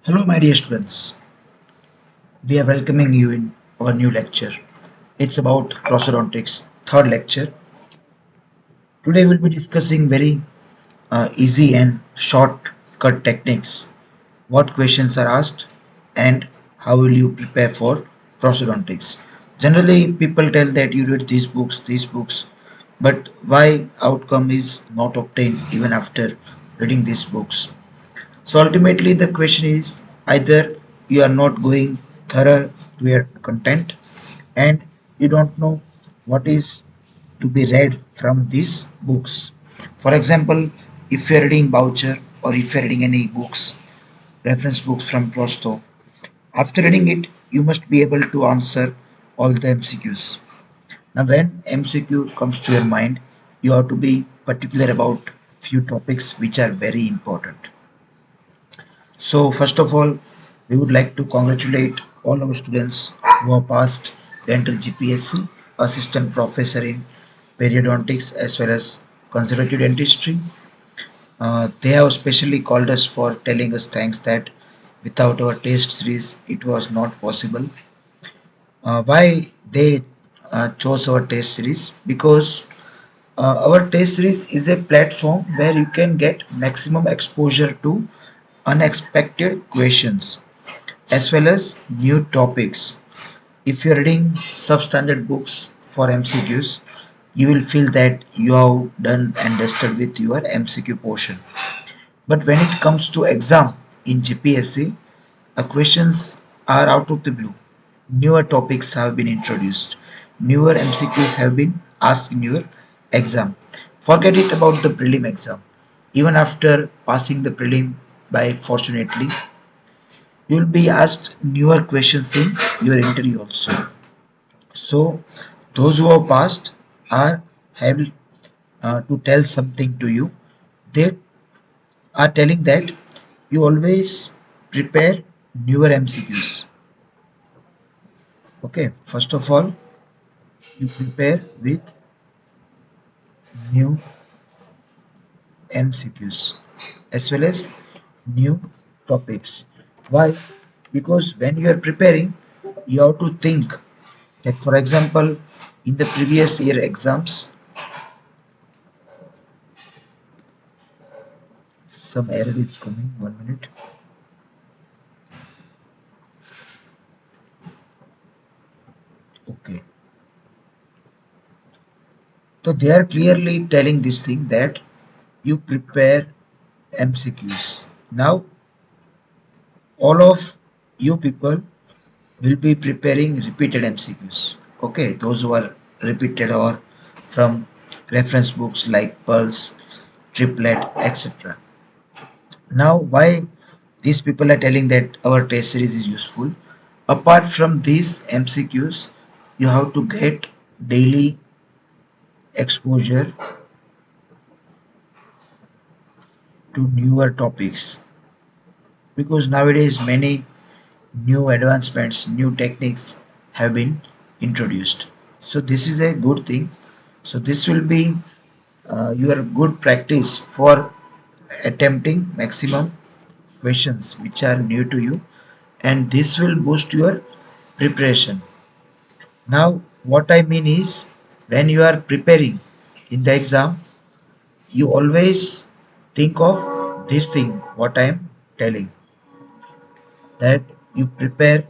Hello, my dear students. We are welcoming you in our new lecture. It's about prosthodontics, third lecture. Today, we'll be discussing very easy and shortcut techniques. What questions are asked, and how will you prepare for prosthodontics? Generally, people tell that you read these books, but why outcome is not obtained even after reading these books? So ultimately, the question is either you are not going thorough to your content and you don't know what is to be read from these books. For example, if you're reading Boucher or if you're reading any books, reference books from Prosto, after reading it, you must be able to answer all the MCQs. Now, when MCQ comes to your mind, you have to be particular about few topics which are very important. So first of all, we would like to congratulate all our students who have passed dental GPSC, assistant professor in periodontics as well as conservative dentistry. They have specially called us for telling us thanks that without our test series it was not possible. Why they chose our test series? Because our test series is a platform where you can get maximum exposure to unexpected questions as well as new topics. If you're reading substandard books for MCQs, you will feel that you have done and dusted with your MCQ portion. But when it comes to exam in GPSC, questions are out of the blue. Newer topics have been introduced. Newer MCQs have been asked in your exam. Forget it about the prelim exam. Even after passing the prelim by fortunately, you will be asked newer questions in your interview also. So those who have passed are able to tell something to you. They are telling that you always prepare newer MCQs. Okay, first of all, you prepare with new MCQs as well as new topics. Why? Because when you are preparing, you have to think that, for example, in the previous year exams, some error is coming. 1 minute. Okay. So they are clearly telling this thing that you prepare MCQs. Now, all of you people will be preparing repeated MCQs. Okay, those who are repeated or from reference books like Pulse, Triplet, etc. Now, why these people are telling that our test series is useful? Apart from these MCQs, you have to get daily exposure to newer topics because nowadays many new advancements, new techniques have been introduced. So this is a good thing. So this will be your good practice for attempting maximum questions which are new to you, and this will boost your preparation. Now what I mean is, when you are preparing in the exam, you always think of this thing what I am telling, that you prepare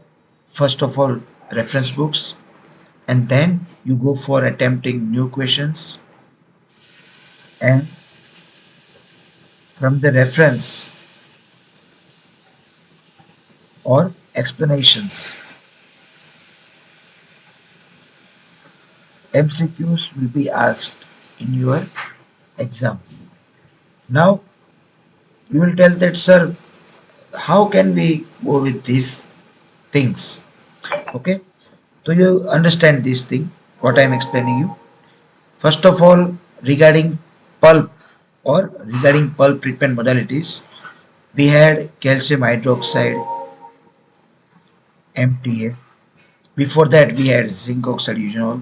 first of all reference books and then you go for attempting new questions, and from the reference or explanations, MCQs will be asked in your exam. Now you will tell that, sir, how can we go with these things? Okay, so you understand this thing what I am explaining you. First of all, regarding pulp regarding pulp treatment modalities, we had calcium hydroxide, MTA. Before that, we had zinc oxide usinol.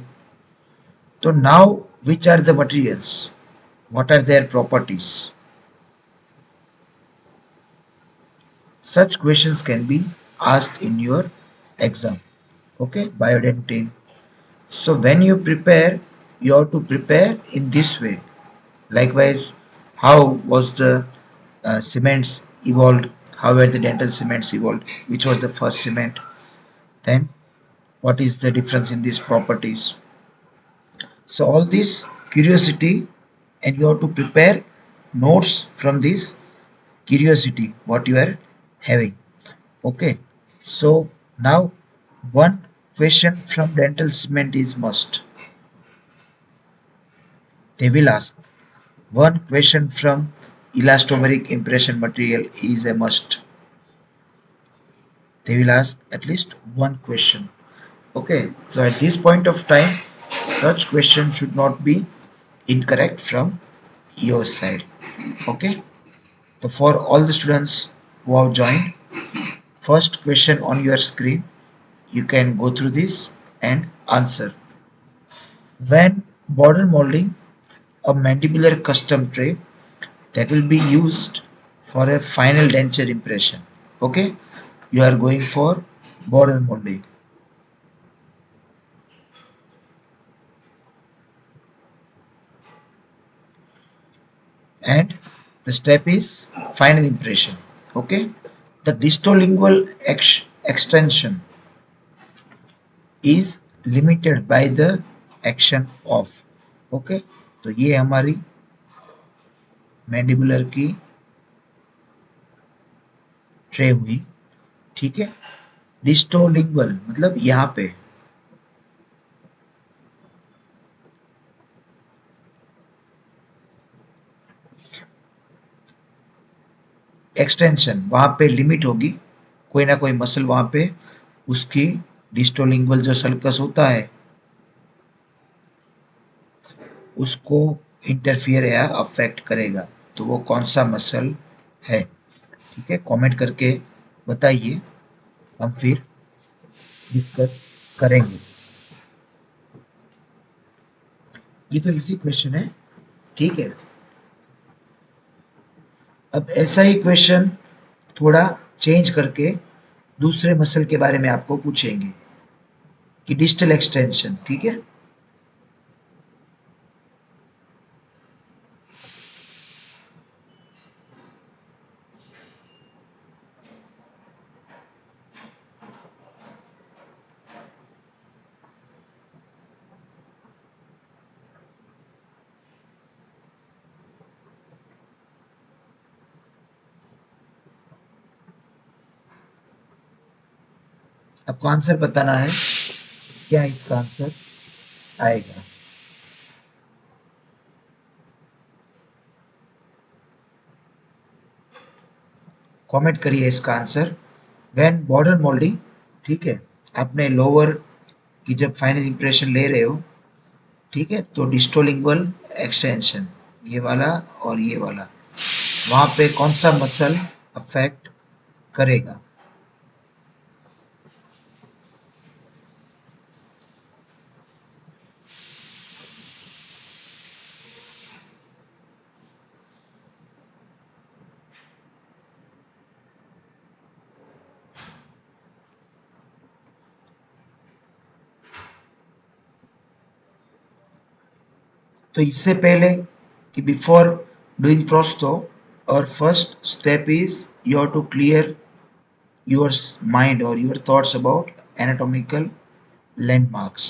So now, which are the materials? What are their properties? Such questions can be asked in your exam. Okay, biodentin. So when you prepare, you have to prepare in this way. Likewise, how was the cements evolved? How were the dental cements evolved? Which was the first cement? Then what is the difference in these properties? So all this curiosity, and you have to prepare notes from this curiosity what you are having. Okay, so now one question from dental cement is must. They will ask one question from elastomeric impression material is a must. They will ask at least one question. Okay, so at this point of time, such question should not be incorrect from your side. Okay, so for all the students who have joined, first question on your screen, you can go through this and answer. When border molding a mandibular custom tray that will be used for a final denture impression. Okay, you are going for border molding, and the step is final impression. Okay, the distolingual extension is limited by the action of. Okay, तो ये हमारी mandibular की tray हुई. ठीक है, डिस्टोलिंगुअल मतलब यहाँ पे, एक्सटेंशन वहाँ पे लिमिट होगी, कोई ना कोई मसल वहाँ पे उसकी डिस्टोलिंगुअल जो सल्कस होता है उसको इंटरफियर या अफेक्ट करेगा. तो वो कौन सा मसल है? ठीक है, कमेंट करके बताइए, हम फिर डिस्कस करेंगे. ये तो इसी क्वेश्चन है. ठीक है, अब ऐसा ही क्वेश्चन थोड़ा चेंज करके दूसरे मसल के बारे में आपको पूछेंगे कि डिस्टल एक्सटेंशन. ठीक है, आपको आंसर बताना है, क्या इसका आंसर आएगा. कमेंट करिए इसका आंसर. व्हेन बॉर्डर मोल्डिंग, ठीक है, आपने लोअर की जब फाइनल इंप्रेशन ले रहे हो, ठीक है, तो डिस्टोलिंगुअल एक्सटेंशन ये वाला और ये वाला, वहां पे कौन सा मसल अफेक्ट करेगा? तो इससे पहले कि बिफोर डूइंग प्रोस्तो, और first step is you have to clear your mind और your thoughts about anatomical landmarks.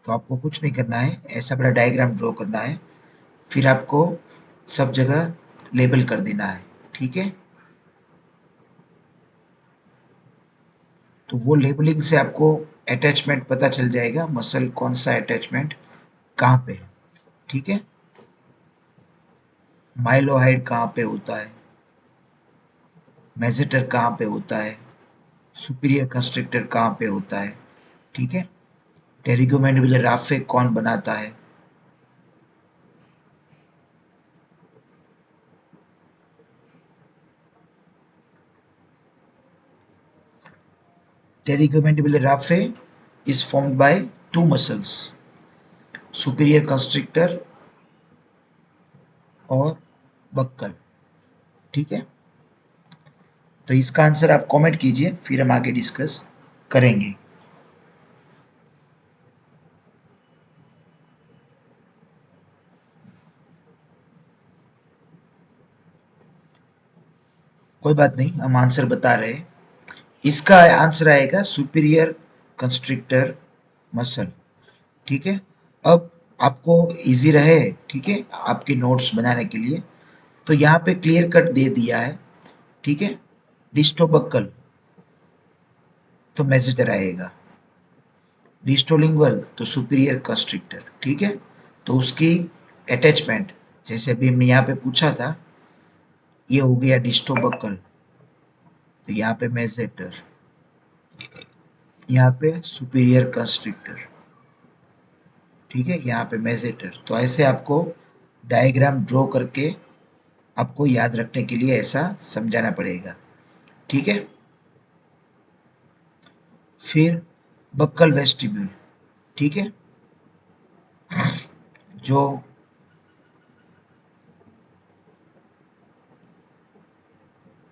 तो आपको कुछ नहीं करना है, ऐसा बड़ा डायग्राम ड्रॉ करना है, फिर आपको सब जगह लेबल कर देना है. ठीक है, तो वो लेबलिंग से आपको अटैचमेंट पता चल जाएगा, मसल कौन सा अटैचमेंट कहाँ पे है. ठीक है, माइलोहाइड कहाँ पे होता है, मेसेटर कहाँ पे होता है, सुपीरियर कंस्ट्रक्टर कहाँ पे होता है. ठीक है, टेरिगोमैंडिबुलर राफे कौन बनाता है, pterygomandibular raphe is formed by two muscles, superior constrictor और बक्कल. ठीक है, तो इसका आंसर आप कमेंट कीजिए, फिर हम आगे डिस्कस करेंगे। कोई बात नहीं, हम आंसर बता रहे हैं। इसका आंसर आएगा सुपीरियर कंस्ट्रिक्टर मसल। ठीक है, अब आपको इजी रहे, ठीक है, आपके नोट्स बनाने के लिए, तो यहाँ पे क्लियर कट दे दिया है। ठीक है, डिस्टोबक्कल तो मेसेटर आएगा, डिस्टोलिंगुअल तो सुपीरियर कंस्ट्रिक्टर। ठीक है, तो उसकी अटैचमेंट जैसे अभी हमने यहाँ पे पूछा था, ये हो गया डिस्टोबक्कल, तो यहाँ पे मेसेटर, यहाँ पे सुपीरियर कंस्ट्रिक्टर। ठीक है, यहाँ पे मेसेटर, तो ऐसे आपको डायग्राम ड्रॉ करके आपको याद रखने के लिए ऐसा समझाना पड़ेगा। ठीक है, फिर बक्कल वेस्टिब्यूल। ठीक है, जो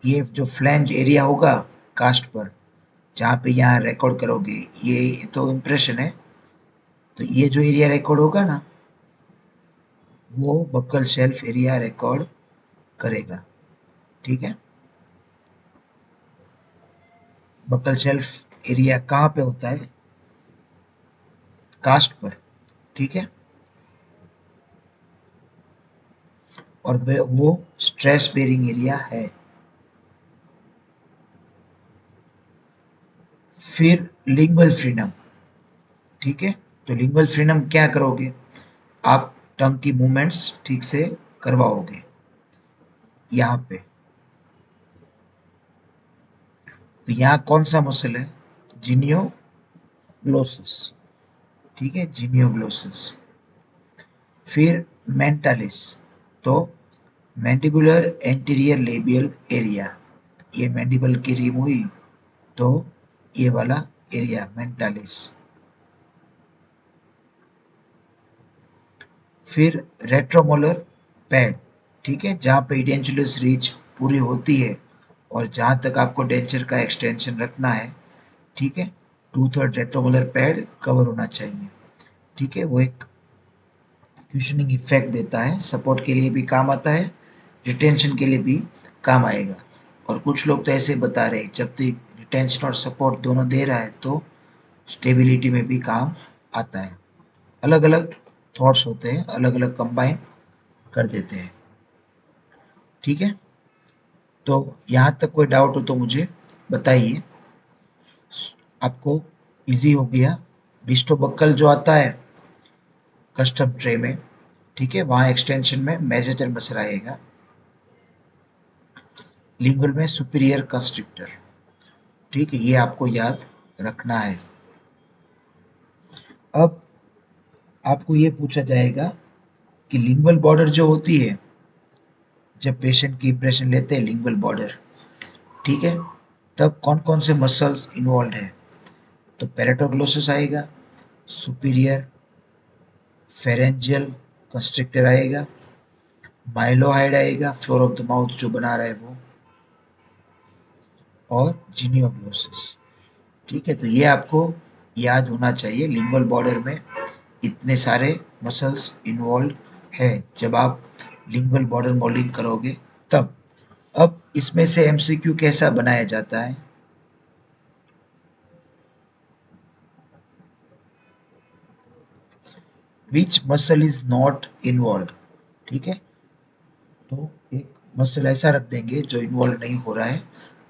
ये जो फ्लैंज एरिया होगा कास्ट पर, जहाँ पे यहाँ रिकॉर्ड करोगे, ये तो इम्प्रेशन है, तो ये जो एरिया रिकॉर्ड होगा ना, वो बक्कल शेल्फ एरिया रिकॉर्ड करेगा। ठीक है, बक्कल शेल्फ एरिया कहाँ पे होता है? कास्ट पर। ठीक है, और वो स्ट्रेस बेरिंग एरिया है। फिर लिंगुअल फ्रीडम। ठीक है, तो लिंगुअल फ्रीडम क्या करोगे? आप टंग की मूवमेंट्स ठीक से करवाओगे यहाँ पे। तो यहाँ कौन सा मसल है? जिनियोग्लोसिस। ठीक है, जिनियोग्लोसिस। फिर मेंटालिस, तो मैंडिबुलर एंटीरियर लेबियल एरिया, ये मैंडिबल की रिम हुई, तो ये वाला एरिया मेंटालिस। फिर रेट्रोमोलर पैड, ठीक है, जहाँ पे इडेंचुलस रीच पूरी होती है और जहाँ तक आपको डेंचर का एक्सटेंशन रखना है। ठीक है, 2/3 रेट्रोमोलर पैड कवर होना चाहिए। ठीक है, वो एक क्यूशनिंग इफेक्ट देता है, सपोर्ट के लिए भी काम आता है, रिटेंशन के लिए भी काम आएगा। और कुछ लोग तो ऐसे बता रहे हैं, जब तक रिटेंशन और सपोर्ट दोनों दे रहा है तो स्टेबिलिटी में भी काम आता है। अलग अलग थॉट्स होते हैं, अलग अलग कंबाइन कर देते हैं। ठीक है, तो यहाँ तक कोई डाउट हो तो मुझे बताइए। आपको इजी हो गया? डिस्टोबक्कल जो आता है कस्टम ट्रे में, ठीक है, वहाँ एक्सटेंशन में मेसेटर मसल आएगा, लिंगुअल में सुपीरियर कंस्ट्रिक्टर। ठीक है, ये आपको याद रखना है। अब आपको ये पूछा जाएगा कि लिंगुअल बॉर्डर जो होती है, जब पेशेंट की इंप्रेशन लेते हैं लिंगुअल बॉर्डर, ठीक है, तब कौन कौन से मसल्स इन्वॉल्व है? तो पेराटोग्लोसस आएगा, सुपीरियर फेरेंजियल कंस्ट्रिक्टर आएगा, माइलोहाइड आएगा, फ्लोर ऑफ द माउथ जो बना रहा है वो, और जिनियोग्लोसिस। ठीक है, तो ये आपको याद होना चाहिए, लिंगुअल बॉर्डर में इतने सारे मसल्स इन्वॉल्व है जब आप लिंगुअल बॉर्डर मॉडलिंग करोगे तब। अब इसमें से एमसीक्यू कैसा बनाया जाता है? Which muscle is not involve. ठीक है, तो एक मसल ऐसा रख देंगे जो इन्वॉल्व नहीं हो रहा है,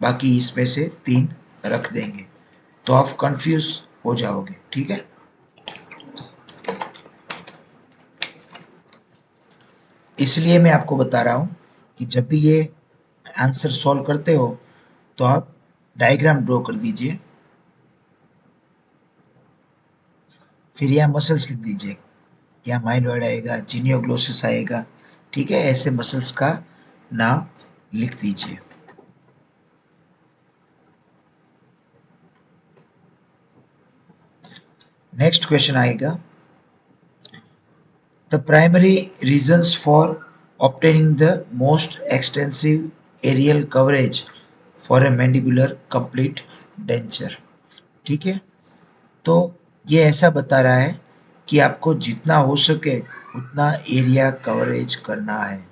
बाकी इसमें से 3 रख देंगे, तो आप कंफ्यूज हो जाओगे। ठीक है, इसलिए मैं आपको बता रहा हूँ कि जब भी ये आंसर सॉल्व करते हो तो आप डायग्राम ड्रॉ कर दीजिए, फिर यहाँ मसल्स लिख दीजिए, यहाँ माइलॉइड आएगा, जिनियोग्लोसिस आएगा। ठीक है, ऐसे मसल्स का नाम लिख दीजिए। नेक्स्ट क्वेश्चन आएगा, the primary reasons for obtaining the most extensive areal coverage for a mandibular complete denture. ठीक है, तो ये ऐसा बता रहा है कि आपको जितना हो सके उतना एरिया कवरेज करना है।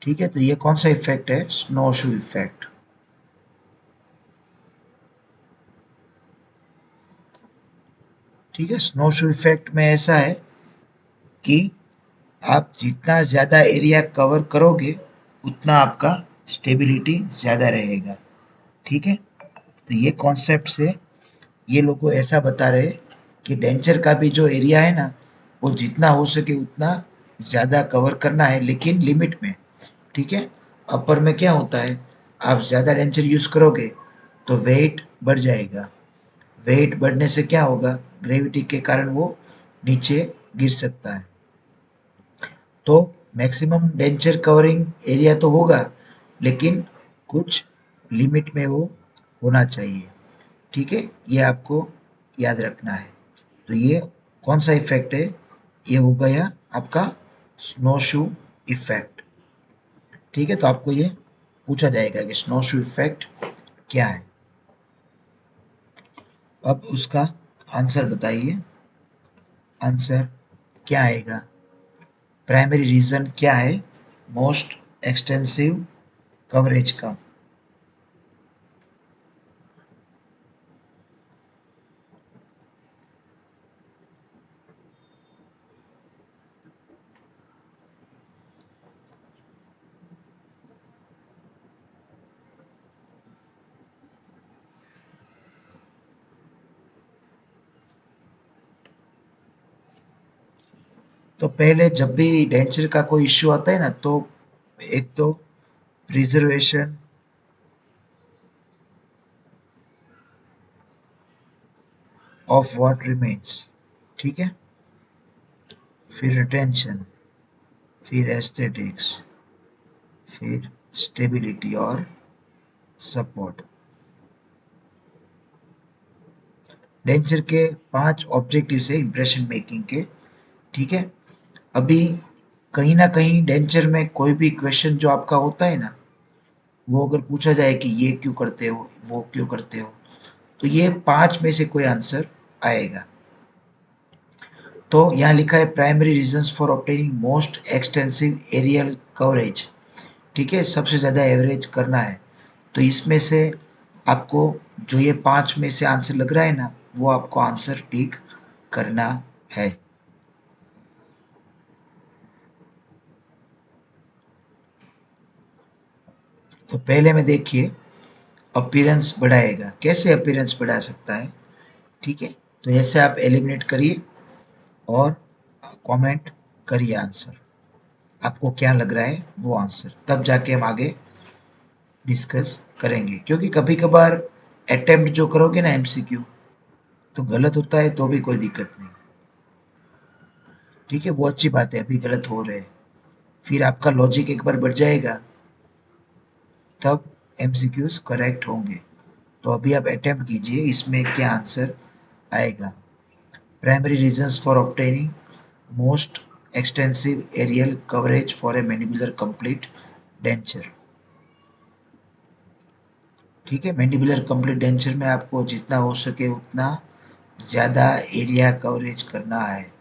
ठीक है, तो ये कौन सा इफेक्ट है? स्नो शू इफेक्ट। ठीक है, स्नो शू इफेक्ट में ऐसा है कि आप जितना ज़्यादा एरिया कवर करोगे उतना आपका स्टेबिलिटी ज़्यादा रहेगा। ठीक है, तो ये कॉन्सेप्ट से ये लोग को ऐसा बता रहे कि डेंचर का भी जो एरिया है ना, वो जितना हो सके उतना ज़्यादा कवर करना है, लेकिन लिमिट में। ठीक है, अपर में क्या होता है, आप ज़्यादा डेंचर यूज़ करोगे तो वेट बढ़ जाएगा। वेट बढ़ने से क्या होगा, ग्रेविटी के कारण वो नीचे गिर सकता है। तो मैक्सिमम डेंचर कवरिंग एरिया तो होगा, लेकिन कुछ लिमिट में वो होना चाहिए। ठीक है, ये आपको याद रखना है। तो ये कौन सा इफेक्ट है? ये हो गया आपका स्नो शू इफेक्ट। ठीक है, तो आपको ये पूछा जाएगा कि स्नो शू इफेक्ट क्या है। अब उसका आंसर बताइए। आंसर क्या आएगा? प्राइमरी रीजन क्या है मोस्ट एक्सटेंसिव कवरेज का? तो पहले जब भी डेंचर का कोई इश्यू आता है ना, तो एक तो प्रिजर्वेशन ऑफ व्हाट रिमेन्स। ठीक है, फिर रिटेंशन, फिर एस्थेटिक्स, फिर स्टेबिलिटी और सपोर्ट। डेंचर के 5 ऑब्जेक्टिव्स है इंप्रेशन मेकिंग के। ठीक है, अभी कहीं ना कहीं डेंचर में कोई भी क्वेश्चन जो आपका होता है ना, वो अगर पूछा जाए कि ये क्यों करते हो, वो क्यों करते हो, तो ये 5 में से कोई आंसर आएगा। तो यहाँ लिखा है primary reasons for obtaining most extensive areal coverage. ठीक है, सबसे ज़्यादा एवरेज करना है। तो इसमें से आपको जो ये 5 में से आंसर लग रहा है ना, वो आपको आंसर टिक करना है। तो पहले में देखिए, अपीयरेंस बढ़ाएगा। कैसे अपीयरेंस बढ़ा सकता है? ठीक है, तो ऐसे आप एलिमिनेट करिए और कमेंट करिए आंसर। आपको क्या लग रहा है वो आंसर, तब जाके हम आगे डिस्कस करेंगे। क्योंकि कभी कभार अटेम्प्ट जो करोगे ना एमसीक्यू, तो गलत होता है तो भी कोई दिक्कत नहीं। ठीक है, वो अच्छी बात है, अभी गलत हो रहे हैं, फिर आपका लॉजिक एक बार बढ़ जाएगा, तब एमसीक्यूज करेक्ट होंगे। तो अभी आप अटेम्प्ट कीजिए, इसमें क्या आंसर आएगा। Primary reasons for obtaining most extensive areal coverage for a mandibular complete denture. ठीक है, मैंडिबुलर कंप्लीट डेंचर में आपको जितना हो सके उतना ज़्यादा एरिया कवरेज करना है।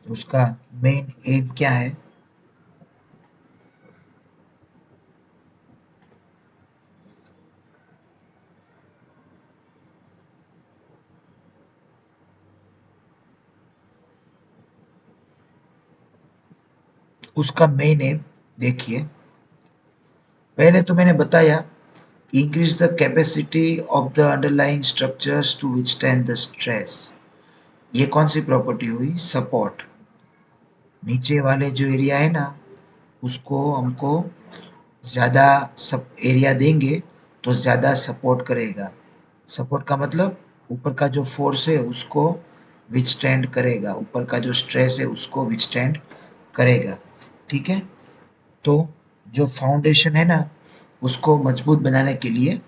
उसका मेन एम क्या है? उसका मेन एम देखिए, पहले तो मैंने बताया increase the capacity of the underlying structures to withstand the stress. ये कौन सी प्रॉपर्टी हुई? सपोर्ट। नीचे वाले जो एरिया है ना, उसको हमको ज़्यादा सब एरिया देंगे तो ज़्यादा सपोर्ट करेगा। सपोर्ट का मतलब ऊपर का जो फोर्स है उसको विथस्टैंड करेगा, ऊपर का जो स्ट्रेस है उसको विथस्टैंड करेगा। ठीक है, तो जो फाउंडेशन है ना, उसको मजबूत बनाने के लिए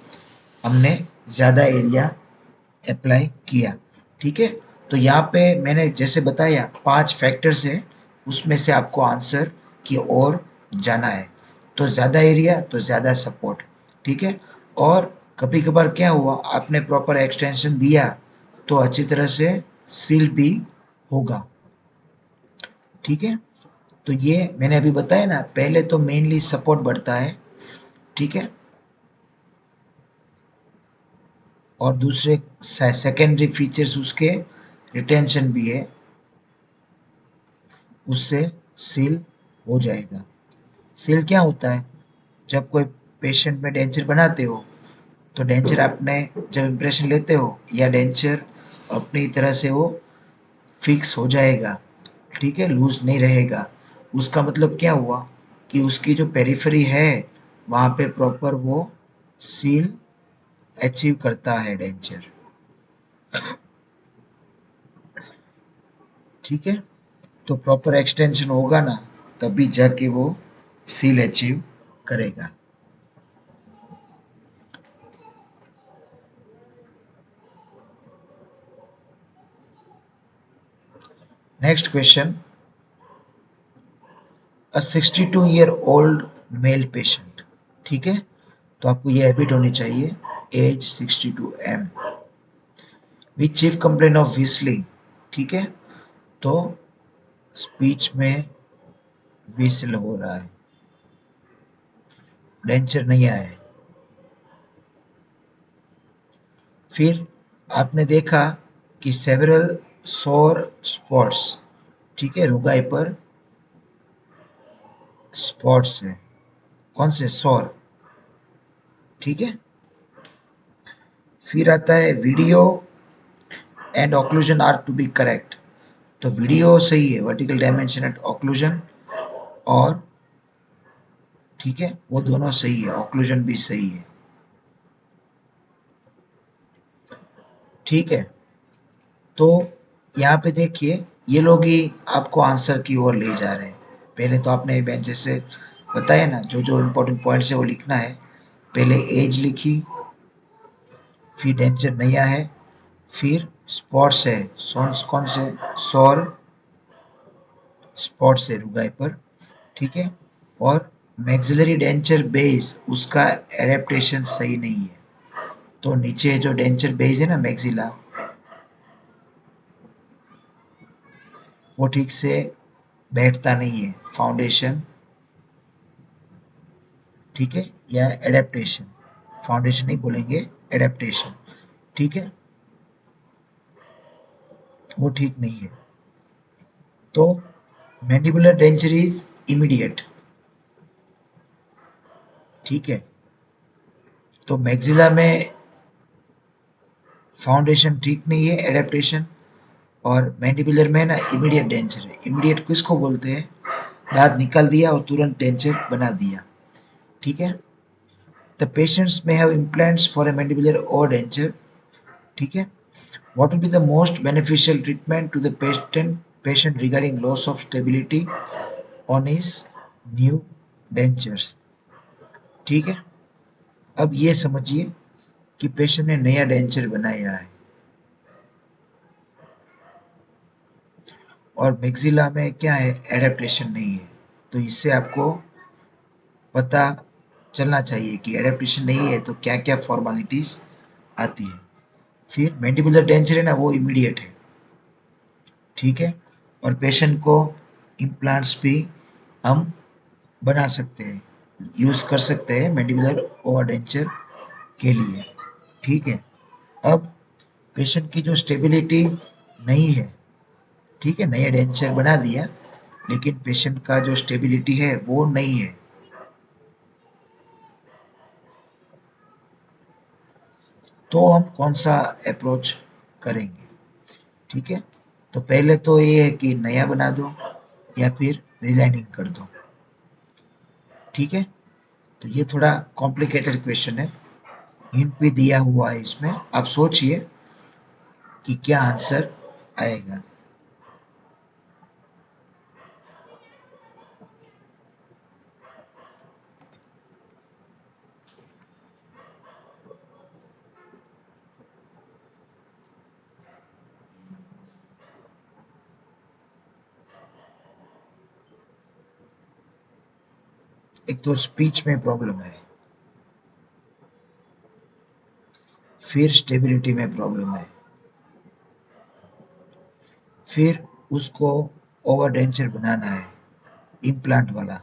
हमने ज़्यादा एरिया अप्लाई किया। ठीक है, तो यहाँ पे मैंने जैसे बताया 5 फैक्टर्स है, उसमें से आपको आंसर की ओर जाना है। तो ज़्यादा एरिया तो ज़्यादा सपोर्ट, ठीक है। और कभी कभार क्या हुआ, आपने प्रॉपर एक्सटेंशन दिया तो अच्छी तरह से सील भी होगा, ठीक है। तो ये मैंने अभी बताया ना, पहले तो मेनली सपोर्ट बढ़ता है, ठीक है। और दूसरे सेकेंडरी फीचर्स उसके रिटेंशन भी है, उससे सील हो जाएगा। सील क्या होता है, जब कोई पेशेंट में डेंचर बनाते हो तो डेंचर आपने जब इम्प्रेशन लेते हो या डेंचर अपनी तरह से वो फिक्स हो जाएगा, ठीक है, लूज नहीं रहेगा। उसका मतलब क्या हुआ कि उसकी जो पेरिफेरी है वहाँ पे प्रॉपर वो सील अचीव करता है डेंचर, ठीक है। तो प्रॉपर एक्सटेंशन होगा ना, तभी जाके वो सील अचीव करेगा। Next question, a 62 year old male patient, ठीक है। तो आपको ये हैबिट होनी चाहिए, as 62 M, which chief complaint of whistling, ठीक है। तो स्पीच में विसल हो रहा है, डेंचर नहीं आया है। फिर आपने देखा कि सेवरल सोर स्पॉट्स, ठीक है, रुगाई पर स्पॉट्स है, कौन से, सोर, ठीक है। फिर आता है VDO and occlusion are to be correct. तो वीडियो सही है, वर्टिकल डायमेंशन एंड ऑक्लूजन, और ठीक है वो दोनों सही है, ऑक्लूजन भी सही है, ठीक है। तो यहाँ पे देखिए, ये लोग ही आपको आंसर की ओर ले जा रहे हैं। पहले तो आपने बेंच जैसे बताया ना, जो जो इम्पोर्टेंट पॉइंट्स है वो लिखना है। पहले एज लिखी, फिर डेंजर नया है, फिर स्पॉट्स है, सॉन्स कौन से, सौर स्पॉट्स है रुगाई पर, ठीक है। और मैक्सिलरी डेंचर बेस, उसका एडेप्टेशन सही नहीं है। तो नीचे जो डेंचर बेस है ना मैक्सिला, वो ठीक से बैठता नहीं है, फाउंडेशन, ठीक है, या एडेप्टेशन, फाउंडेशन नहीं बोलेंगे, एडेप्टेशन, ठीक है, वो ठीक नहीं है। तो मैंडिबुलर डेंचर इज इमीडिएट, ठीक है। तो मैक्सिला में फाउंडेशन ठीक नहीं है, एडेप्टेशन, और मैंडिबुलर में ना इमीडिएट डेंचर है। इमीडिएट किसको बोलते हैं, दांत निकाल दिया और तुरंत डेंचर बना दिया, ठीक है। द पेशेंट्स में have implants for a mandibular और डेंचर, ठीक है। What will be the most beneficial treatment to the patient regarding loss of stability on his new dentures, ठीक है। अब ये समझिए कि पेशेंट ने नया डेंचर बनाया है और मैक्सिला में क्या है, एडेप्टेशन नहीं है। तो इससे आपको पता चलना चाहिए कि एडेप्टेशन नहीं है तो क्या क्या फॉर्मेलिटीज आती है। फिर मैंडिबुलर डेंचर है ना, वो इमीडिएट है, ठीक है। और पेशेंट को इम्प्लांट्स भी हम बना सकते हैं, यूज़ कर सकते हैं मैंडिबुलर ओवरडेंचर के लिए, ठीक है। अब पेशेंट की जो स्टेबिलिटी नहीं है, ठीक है, नया डेंचर बना दिया लेकिन पेशेंट का जो स्टेबिलिटी है वो नहीं है, तो हम कौन सा अप्रोच करेंगे, ठीक है। तो पहले तो ये है कि नया बना दो या फिर रिलाइनिंग कर दो, ठीक है। तो ये थोड़ा कॉम्प्लिकेटेड क्वेश्चन है, हिंट भी दिया हुआ है इसमें, आप सोचिए कि क्या आंसर आएगा। एक तो स्पीच में प्रॉब्लम है, फिर स्टेबिलिटी में प्रॉब्लम है, फिर उसको ओवर डेंचर बनाना है इम्प्लांट वाला।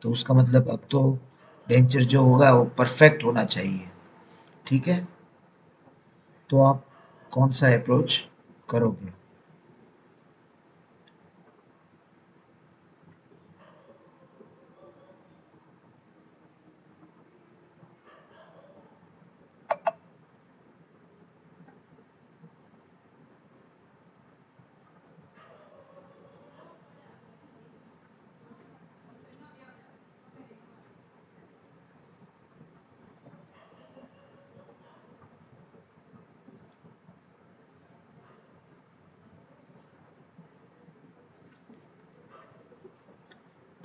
तो उसका मतलब अब तो डेंचर जो होगा वो परफेक्ट होना चाहिए। ठीक है, तो आप कौन सा अप्रोच करोगे?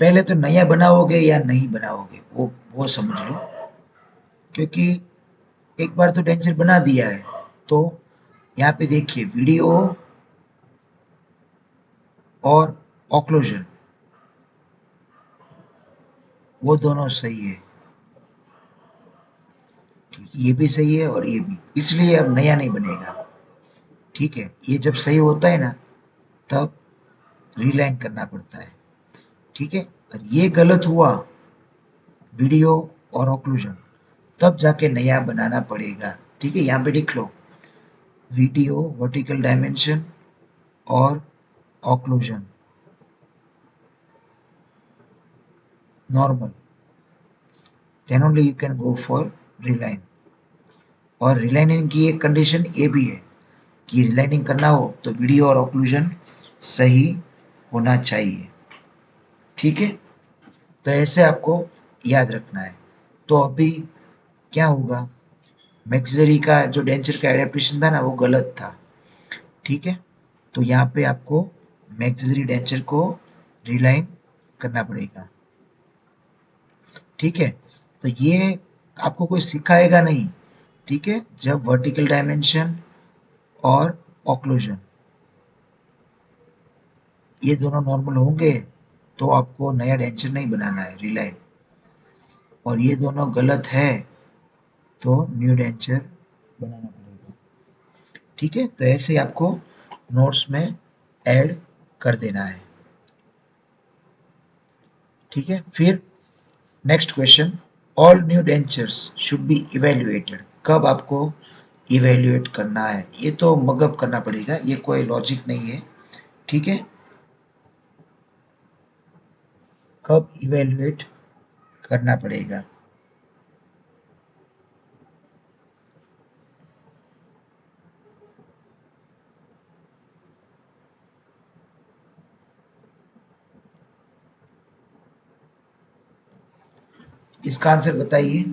पहले तो नया बनाओगे या नहीं बनाओगे वो समझ लो, क्योंकि एक बार तो डेंचर बना दिया है। तो यहाँ पे देखिए, वीडियो और ऑक्लूजन वो दोनों सही है। ठीक, ये भी सही है और ये भी, इसलिए अब नया नहीं बनेगा। ठीक है, ये जब सही होता है ना, तब रिलाइन करना पड़ता है। ठीक है, और ये गलत हुआ, वीडियो और ऑक्लूजन, तब जाके नया बनाना पड़ेगा। ठीक है, यहाँ पे लिख लो, वीडियो वर्टिकल डायमेंशन और occlusion normal, then only you can go for reline। और रिलाइनिंग की एक कंडीशन ये भी है कि रिलाइनिंग करना हो तो वीडियो और ऑक्लूजन सही होना चाहिए। ठीक है, तो ऐसे आपको याद रखना है। तो अभी क्या होगा, मैक्सिलरी का जो डेंचर का एडेप्टेशन था ना, वो गलत था। ठीक है, तो यहाँ पे आपको मैक्सिलरी डेंचर को रिलाइन करना पड़ेगा। ठीक है, तो ये आपको कोई सिखाएगा नहीं। ठीक है, जब वर्टिकल डायमेंशन और ऑक्लूजन ये दोनों नॉर्मल होंगे तो आपको नया डेंचर नहीं बनाना है, रिलाइन। और ये दोनों गलत है तो न्यू डेंचर बनाना पड़ेगा। ठीक है, तो ऐसे ही आपको नोट्स में ऐड कर देना है। ठीक है, फिर next question, all new dentures should be evaluated. कब आपको इवेल्युएट करना है? ये तो मगअप करना पड़ेगा, ये कोई लॉजिक नहीं है। ठीक है, कब इवेल्युएट करना पड़ेगा? इसका आंसर बताइए।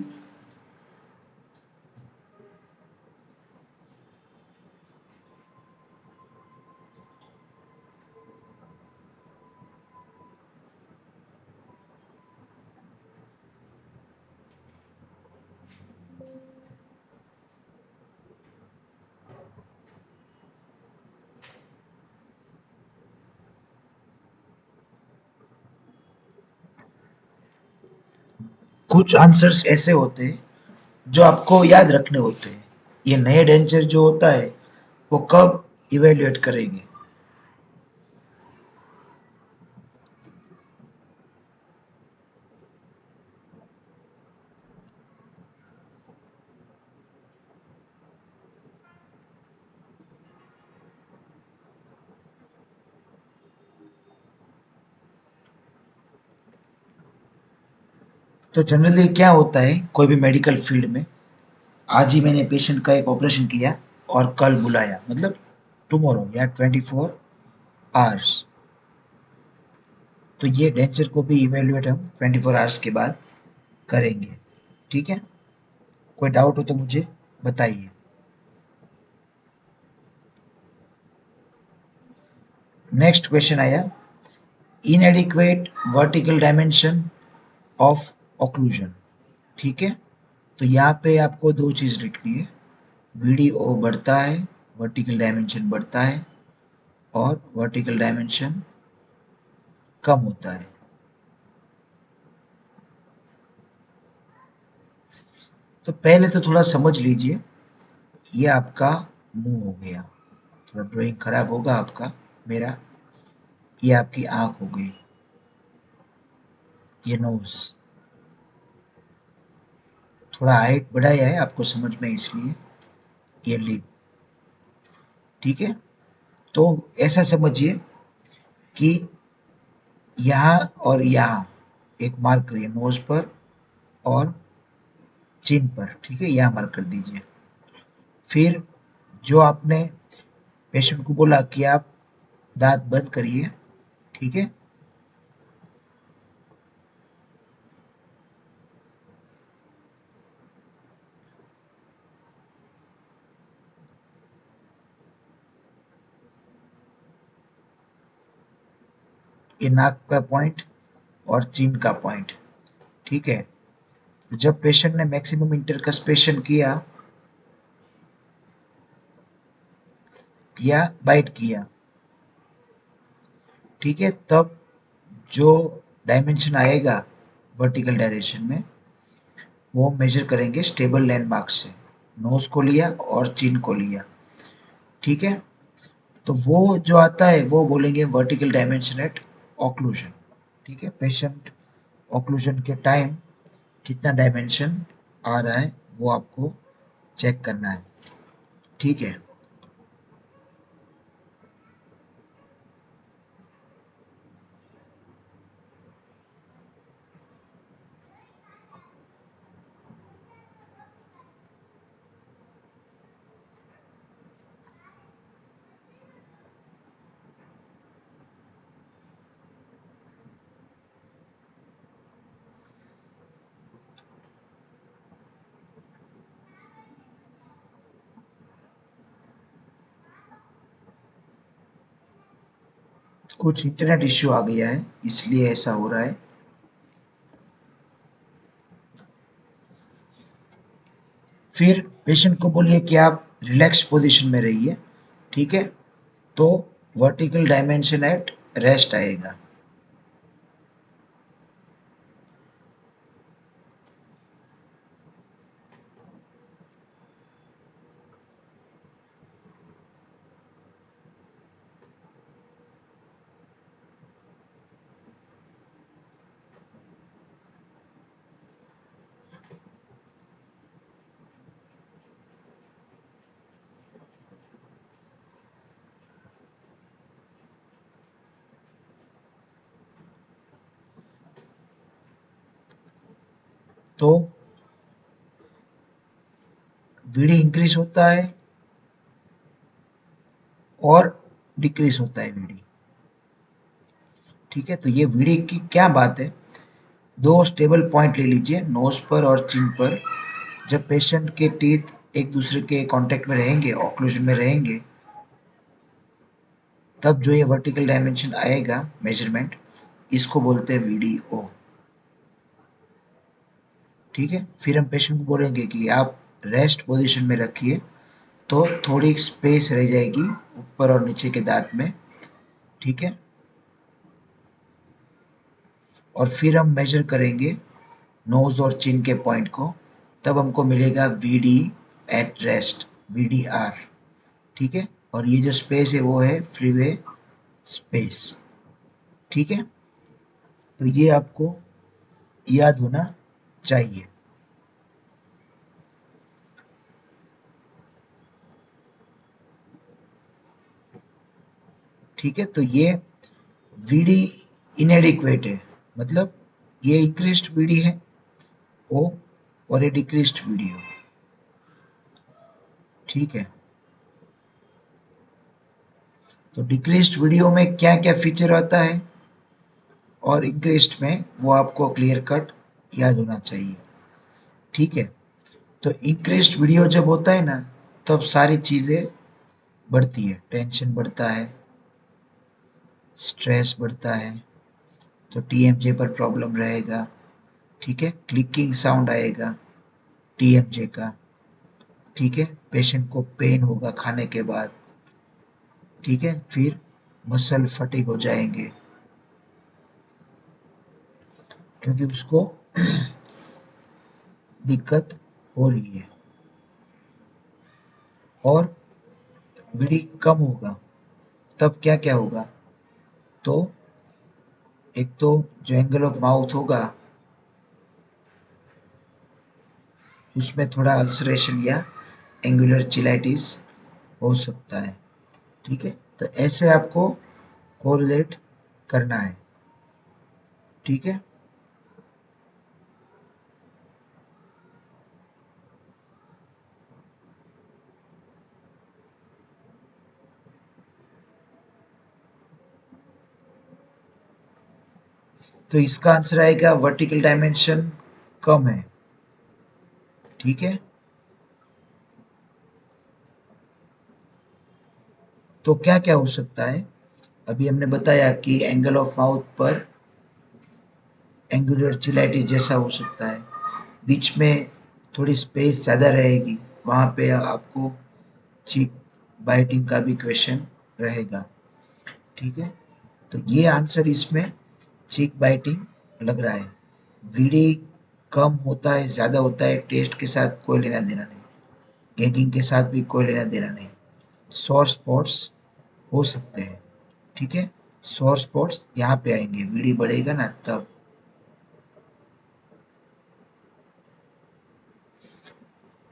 कुछ आंसर्स ऐसे होते हैं जो आपको याद रखने होते हैं। ये नए डेंचर जो होता है वो कब इवेल्युएट करेंगे? तो जनरली क्या होता है, कोई भी मेडिकल फील्ड में, आज ही मैंने पेशेंट का एक ऑपरेशन किया और कल बुलाया, मतलब टुमारो या 24 आवर्स, तो ये डेंचर को भी इवेल्युएट हम 24 आवर्स के बाद करेंगे। ठीक है, कोई डाउट हो तो मुझे बताइए। नेक्स्ट क्वेश्चन आया, इनएडिक्वेट वर्टिकल डायमेंशन ऑफ ऑक्लूजन। ठीक है, तो यहाँ पे आपको दो चीज़ लिखनी है, वीडीओ बढ़ता है, वर्टिकल डायमेंशन बढ़ता है, और वर्टिकल डायमेंशन कम होता है। तो पहले तो थोड़ा समझ लीजिए, ये आपका मुंह हो गया, थोड़ा ड्राइंग खराब होगा आपका मेरा। ये आपकी आंख हो गई, ये नोज, थोड़ा हाइट बढ़ाया है आपको समझ में इसलिए। ये लिप, ठीक है। तो ऐसा समझिए कि यहाँ और यहाँ एक मार्क करिए, नोज पर और चिन पर, ठीक है, यहाँ मार्क कर दीजिए। फिर जो आपने पेशेंट को बोला कि आप दांत बंद करिए, ठीक है, ये नाक का पॉइंट और चिन का पॉइंट, ठीक है। तो जब पेशेंट ने मैक्सिमम इंटरकस्पेशन किया या बाइट किया, ठीक है, तब जो डायमेंशन आएगा वर्टिकल डायरेक्शन में, वो मेजर करेंगे स्टेबल लैंडमार्क से। नोज को लिया और चिन को लिया, ठीक है। तो वो जो आता है वो बोलेंगे वर्टिकल डायमेंशन एट ऑक्लूजन, ठीक है। पेशेंट ऑक्लूजन के टाइम कितना डायमेंशन आ रहा है वो आपको चेक करना है, ठीक है। कुछ इंटरनेट इश्यू आ गया है इसलिए ऐसा हो रहा है। फिर पेशेंट को बोलिए कि आप रिलैक्स पोजीशन में रहिए, ठीक है। तो वर्टिकल डायमेंशन एट रेस्ट आएगा। तो वीडी इंक्रीज होता है और डिक्रीज होता है वीडी, ठीक है। तो ये वीडी की क्या बात है, दो स्टेबल पॉइंट ले लीजिए नोज पर और चिन पर। जब पेशेंट के टीथ एक दूसरे के कांटेक्ट में रहेंगे, ऑक्लूजन में रहेंगे, तब जो ये वर्टिकल डायमेंशन आएगा मेजरमेंट, इसको बोलते हैं वीडीओ, ठीक है। फिर हम पेशेंट को बोलेंगे कि आप रेस्ट पोजीशन में रखिए, तो थोड़ी स्पेस रह जाएगी ऊपर और नीचे के दांत में, ठीक है। और फिर हम मेजर करेंगे नोज और चिन के पॉइंट को, तब हमको मिलेगा V D at rest, V D R, ठीक है। और ये जो स्पेस है वो है फ्रीवे स्पेस, ठीक है। तो ये आपको याद होना चाहिए, ठीक है। तो ये वी डी इनएडिक्वेट है, मतलब ये इंक्रीज्ड वी डी है ओ, और ये डिक्रीज्ड वी डी हो, ठीक है। तो डिक्रीज्ड वीडियो में क्या क्या फीचर आता है और इंक्रीज्ड में, वो आपको क्लियर कट याद होना चाहिए, ठीक है। तो इंक्रीज्ड वीडियो जब होता है ना, तब सारी चीज़ें बढ़ती है, टेंशन बढ़ता है, स्ट्रेस बढ़ता है, तो टीएमजे पर प्रॉब्लम रहेगा, ठीक है। क्लिकिंग साउंड आएगा टीएमजे का, ठीक है। पेशेंट को पेन होगा खाने के बाद, ठीक है। फिर मसल फटीग हो जाएंगे क्योंकि उसको दिक्कत हो रही है और वीडी कम होगा, तब क्या क्या होगा? तो एक तो जो एंगल ऑफ माउथ होगा उसमें थोड़ा अल्सरेशन या एंगुलर चिलाइटिस हो सकता है। ठीक है, तो ऐसे आपको कोरिलेट करना है। ठीक है, तो इसका आंसर आएगा वर्टिकल डायमेंशन कम है। ठीक है, तो क्या क्या हो सकता है? अभी हमने बताया कि एंगल ऑफ माउथ पर एंगुलर चिलाइटिस जैसा हो सकता है, बीच में थोड़ी स्पेस ज़्यादा रहेगी, वहाँ पे आपको चीक बाइटिंग का भी क्वेश्चन रहेगा। ठीक है, तो ये आंसर इसमें चीक बाइटिंग लग रहा है। वीडी कम होता है ज़्यादा होता है, टेस्ट के साथ कोई लेना देना नहीं, गैगिंग के साथ भी कोई लेना देना नहीं। सॉर स्पॉट्स हो सकते हैं। ठीक है, सॉर स्पॉट्स यहाँ पे आएंगे, वीडी बढ़ेगा ना तब।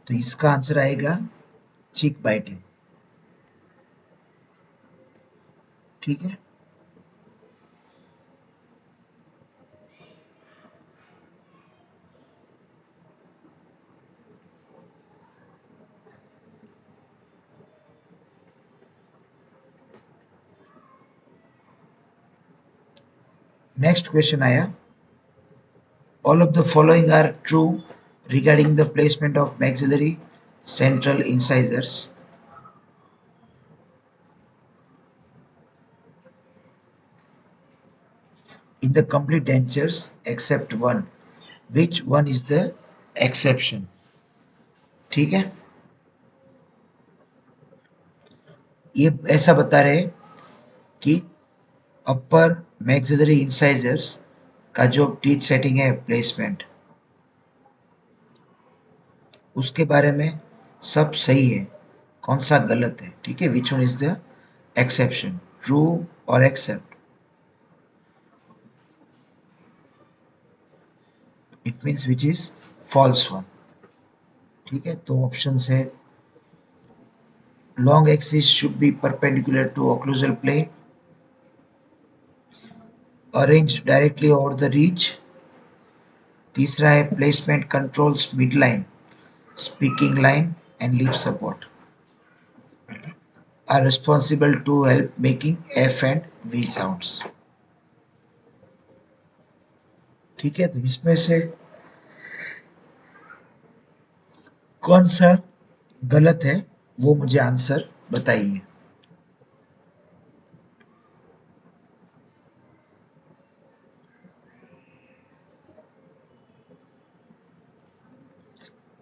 तो इसका आंसर आएगा चीक बाइटिंग। ठीक है, नेक्स्ट क्वेश्चन आया, all of the following are true regarding the placement of maxillary central incisors. In the complete dentures except one, which one is the exception? ठीक है, ये ऐसा बता रहे हैं कि अपर मैक्सिलरी इंसाइजर्स का जो टीथ सेटिंग है प्लेसमेंट, उसके बारे में सब सही है, कौन सा गलत है? ठीक है, which one is the exception, true और except? It means which is false one. ठीक है, तो ऑप्शन है, long axis should be perpendicular to occlusal plane, arranged directly over the ridge. तीसरा है placement controls midline, speaking line and lip support are responsible to help making F and V sounds. ठीक है, तो इसमें से कौन सा गलत है वो मुझे आंसर बताइए।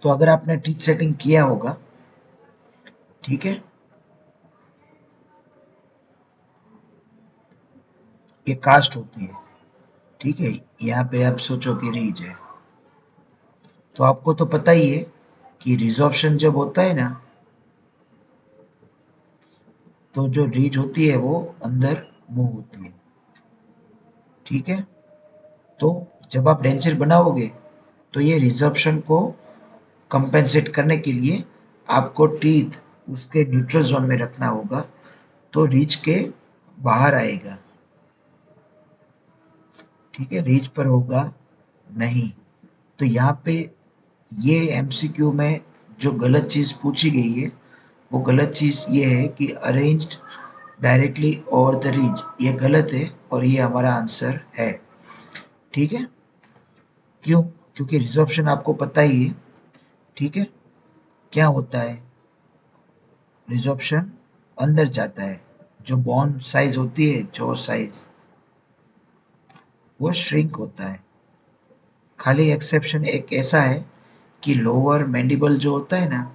तो अगर आपने टीथ सेटिंग किया होगा, ठीक है, ये कास्ट होती है। ठीक है, यहाँ पे आप सोचो कि रीज है, तो आपको तो पता ही है कि रिजॉर्प्शन जब होता है ना, तो जो रीज होती है वो अंदर मूव होती है। ठीक है, तो जब आप डेंचर बनाओगे तो ये रिजर्प्शन को कंपेंसेट करने के लिए आपको टीथ उसके न्यूट्रल जोन में रखना होगा, तो रीच के बाहर आएगा। ठीक है, रीच पर होगा नहीं। तो यहाँ पे ये एमसीक्यू में जो गलत चीज़ पूछी गई है, वो गलत चीज़ ये है कि अरेंज्ड डायरेक्टली ओवर द रीज, ये गलत है और ये हमारा आंसर है। ठीक है, क्यों? क्योंकि रिजॉर्प्शन आपको पता ही है। ठीक है, क्या होता है? रिजॉर्प्शन अंदर जाता है, जो बोन साइज होती है, जो साइज, वो श्रिंक होता है। खाली एक्सेप्शन एक ऐसा है कि लोअर मैंडिबल जो होता है ना,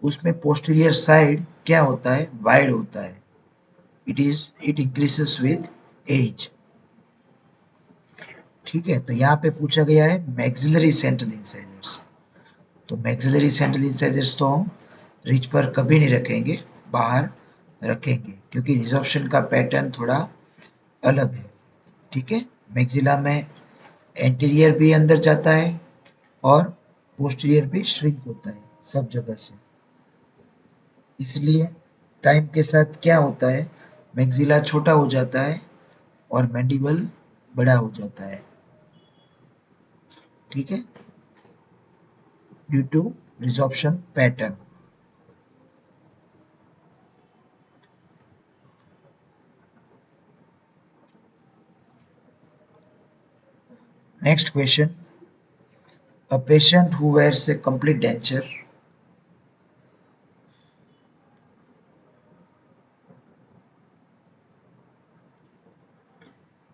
उसमें पोस्टीरियर साइड क्या होता है? वाइड होता है। It increases with age. ठीक है, तो यहाँ पे पूछा गया है मैक्सिलरी सेंट्रल इंसाइजर्स। तो मैक्सिलरी सेंट्रल इंसाइजर्स तो हम रिच पर कभी नहीं रखेंगे, बाहर रखेंगे, क्योंकि रिजॉर्प्शन का पैटर्न थोड़ा अलग है। ठीक है, मैक्सिला में एंटीरियर भी अंदर जाता है और पोस्टीरियर भी श्रिंक होता है सब जगह से। इसलिए टाइम के साथ क्या होता है, मैक्सिला छोटा हो जाता है और मैंडिबल बड़ा हो जाता है। ठीक है, due to resorption pattern. Next question, a patient who wears a complete denture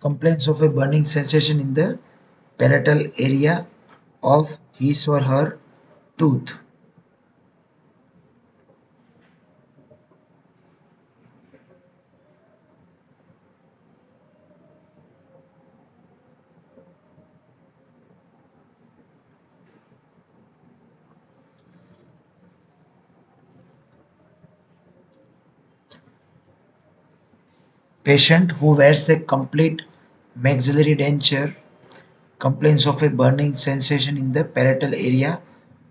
complains of a burning sensation in the palatal area of his or her tooth. Patient who wears a complete maxillary denture complains of a burning sensation in the palatal area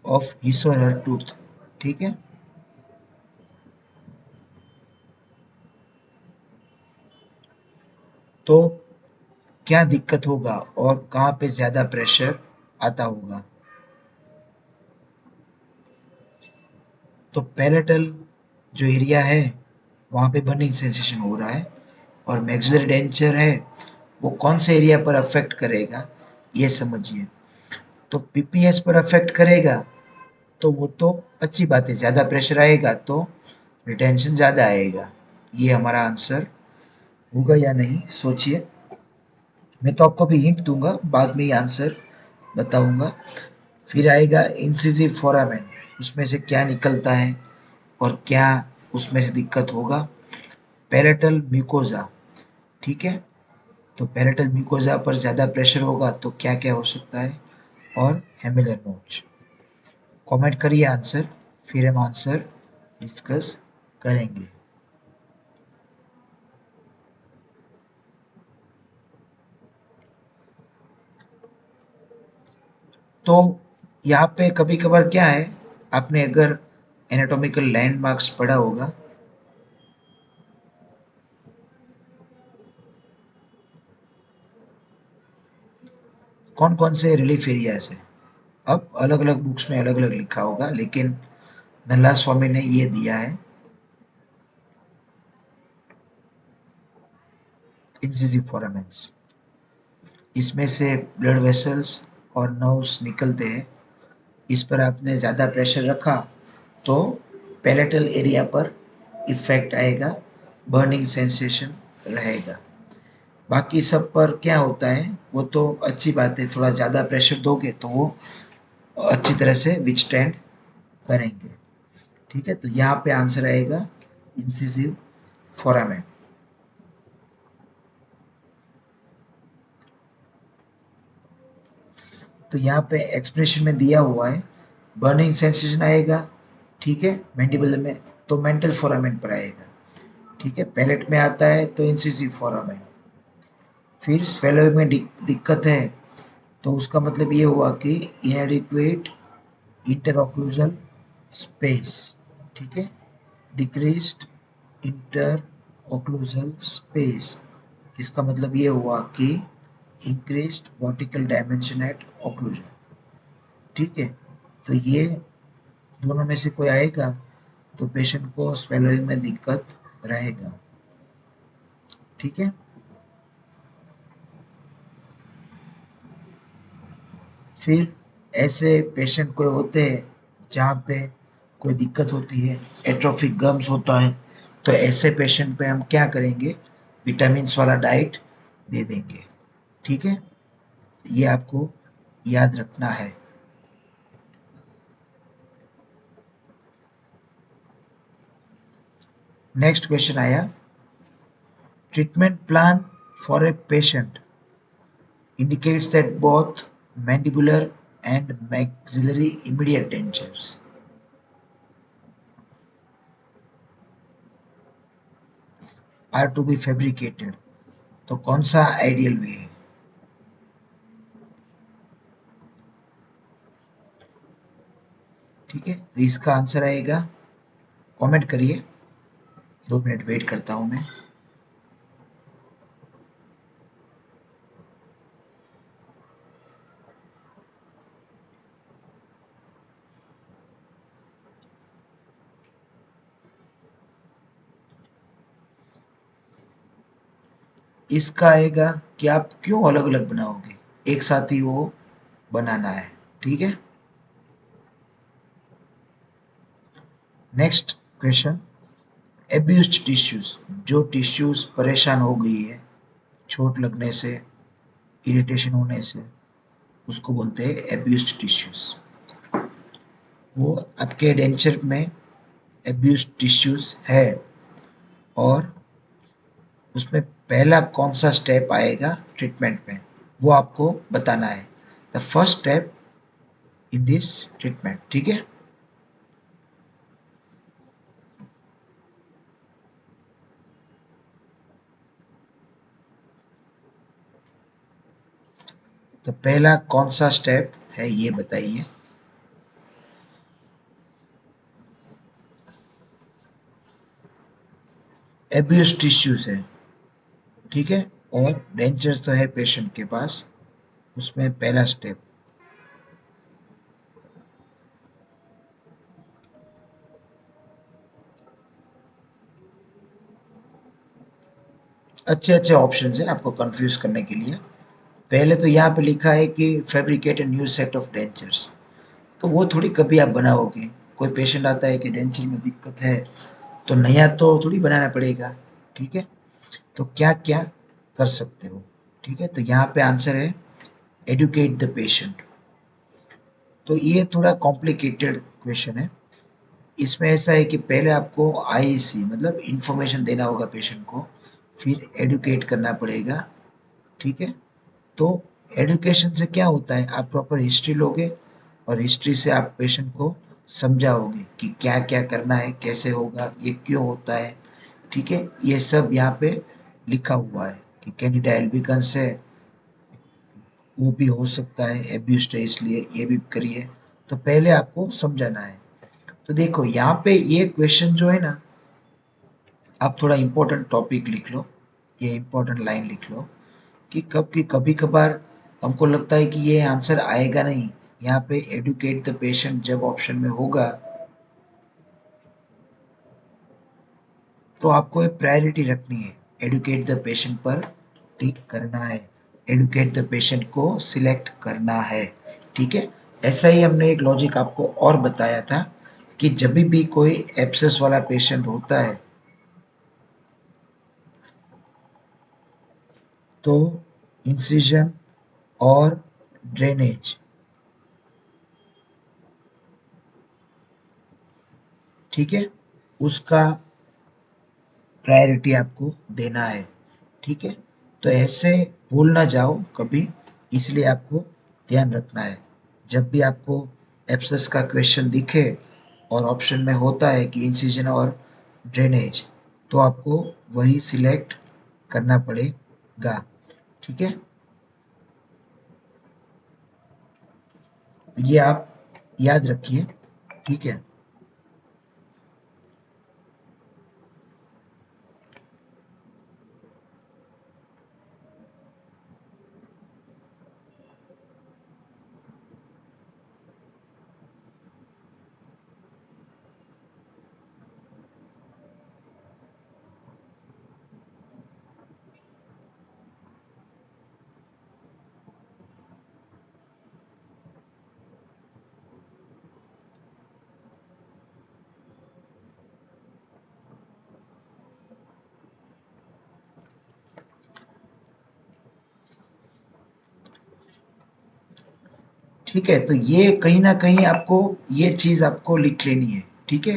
of his or her tooth. ठीक है, तो क्या दिक्कत होगा और कहाँ पे ज्यादा प्रेशर आता होगा? तो पैलेटल जो एरिया है वहाँ पे बर्निंग सेंसेशन हो रहा है, और मैक्सिलरी डेंचर है वो कौन से एरिया पर अफेक्ट करेगा ये समझिए। तो पीपीएस पर अफेक्ट करेगा तो वो तो अच्छी बात है, ज़्यादा प्रेशर आएगा तो रिटेंशन ज़्यादा आएगा। ये हमारा आंसर होगा या नहीं सोचिए। मैं तो आपको भी हिंट दूंगा, बाद में ही आंसर बताऊंगा। फिर आएगा इंसिसिव फोरामेन, उसमें से क्या निकलता है और क्या उसमें से दिक्कत होगा? Palatal mucosa. ठीक है, तो पैलेटल म्यूकोजा पर ज़्यादा प्रेशर होगा तो क्या क्या हो सकता है, और हेमिलर नोच। कमेंट करिए आंसर, फिर हम आंसर डिस्कस करेंगे। तो यहाँ पे कभी कभार क्या है, आपने अगर एनाटॉमिकल लैंडमार्क्स पढ़ा होगा, कौन कौन से रिलीफ एरियाज है। अब अलग अलग बुक्स में अलग अलग लिखा होगा, लेकिन नल्ला स्वामी ने ये दिया है, इंसिसिव फोरामेंस। इसमें से ब्लड वेसल्स और नर्व्स निकलते हैं। इस पर आपने ज़्यादा प्रेशर रखा तो पैलेटल एरिया पर इफेक्ट आएगा, बर्निंग सेंसेशन रहेगा। बाकी सब पर क्या होता है वो तो अच्छी बात है, थोड़ा ज़्यादा प्रेशर दोगे तो वो अच्छी तरह से विथस्टैंड करेंगे। ठीक है, तो यहाँ पे आंसर आएगा इंसिसिव फोरामेन। तो यहाँ पे एक्सप्रेशन में दिया हुआ है बर्निंग सेंसेशन आएगा, ठीक है, मैंडिबल में तो मेंटल फोरामेन पर आएगा। ठीक है, पैलेट में आता है तो इंसिसिव फोरामेन। फिर स्वेलोइंग में दिक्कत है तो उसका मतलब ये हुआ कि इनएडिक्वेट इंटरऑक्लूजल स्पेस। ठीक है, डिक्रीज्ड इंटरऑक्लूजल स्पेस, इसका मतलब ये हुआ कि increased vertical dimension at occlusion. ठीक है, तो ये दोनों में से कोई आएगा तो पेशेंट को स्वेलोइंग में दिक्कत रहेगा। ठीक है, फिर ऐसे पेशेंट कोई होते हैं जहाँ पे कोई दिक्कत होती है, एट्रोफिक गम्स होता है, तो ऐसे पेशेंट पे हम क्या करेंगे, विटामिन्स वाला डाइट दे देंगे। ठीक है, ये आपको याद रखना है। नेक्स्ट क्वेश्चन आया, treatment plan for a patient indicates that both mandibular and maxillary immediate dentures are to be fabricated. तो कौन सा आइडियल वे है? ठीक है, तो इसका आंसर आएगा, कमेंट करिए, 2 मिनट वेट करता हूं मैं। इसका आएगा कि आप क्यों अलग अलग बनाओगे, एक साथ ही वो बनाना है। ठीक है, नेक्स्ट क्वेश्चन, एब्यूज्ड टिश्यूज, जो टिश्यूज परेशान हो गई है चोट लगने से, इरिटेशन होने से, उसको बोलते हैं एब्यूज्ड टिश्यूज। वो आपके डेंचर में एब्यूज्ड टिश्यूज है और उसमें पहला कौन सा स्टेप आएगा ट्रीटमेंट में, वो आपको बताना है। The first step in this treatment. ठीक है, तो पहला कौन सा स्टेप है ये बताइए। एब्यूज टिश्यूज है, ठीक है, और डेंचर्स तो है पेशेंट के पास, उसमें पहला स्टेप। अच्छे अच्छे ऑप्शन है आपको कंफ्यूज करने के लिए। पहले तो यहाँ पे लिखा है कि fabricate a new set of dentures, तो वो थोड़ी कभी आप बनाओगे। कोई पेशेंट आता है कि डेंचर में दिक्कत है, तो नया तो थोड़ी बनाना पड़ेगा। ठीक है, तो क्या क्या कर सकते हो। ठीक है, तो यहाँ पे आंसर है एडुकेट द पेशेंट। तो ये थोड़ा कॉम्प्लिकेटेड क्वेश्चन है। इसमें ऐसा है कि पहले आपको आईसी मतलब इंफॉर्मेशन देना होगा पेशेंट को, फिर एडुकेट करना पड़ेगा। ठीक है, तो एडुकेशन से क्या होता है, आप प्रॉपर हिस्ट्री लोगे और हिस्ट्री से आप पेशेंट को समझाओगे कि क्या क्या करना है, कैसे होगा, ये क्यों होता है। ठीक है, ये सब यहाँ पे लिखा हुआ है कि कैंडिडा एल्बिकन्स है, वो भी हो सकता है एब्यूस्ड है, इसलिए ये भी करिए। तो पहले आपको समझाना है। तो देखो यहाँ पे ये क्वेश्चन जो है ना, आप थोड़ा इम्पोर्टेंट टॉपिक लिख लो, ये इम्पोर्टेंट लाइन लिख लो कि कभी कभार हमको लगता है कि ये आंसर आएगा नहीं। यहाँ पे एडुकेट द पेशेंट जब ऑप्शन में होगा तो आपको एक प्रायोरिटी रखनी है, एडुकेट द पेशेंट पर टिक करना है, एडुकेट द पेशेंट को सिलेक्ट करना है। ठीक है, ऐसा ही हमने एक लॉजिक आपको और बताया था कि जब भी कोई एब्सेस वाला पेशेंट होता है तो इंसिजन और ड्रेनेज, ठीक है, उसका प्रायोरिटी आपको देना है। ठीक है, तो ऐसे भूल ना जाओ कभी, इसलिए आपको ध्यान रखना है। जब भी आपको एब्सेस का क्वेश्चन दिखे और ऑप्शन में होता है कि इंसिजन और ड्रेनेज, तो आपको वही सिलेक्ट करना पड़ेगा। ठीक है, ये आप याद रखिए। ठीक है, ठीक है, तो ये कहीं ना कहीं आपको ये चीज आपको लिख लेनी है। ठीक है,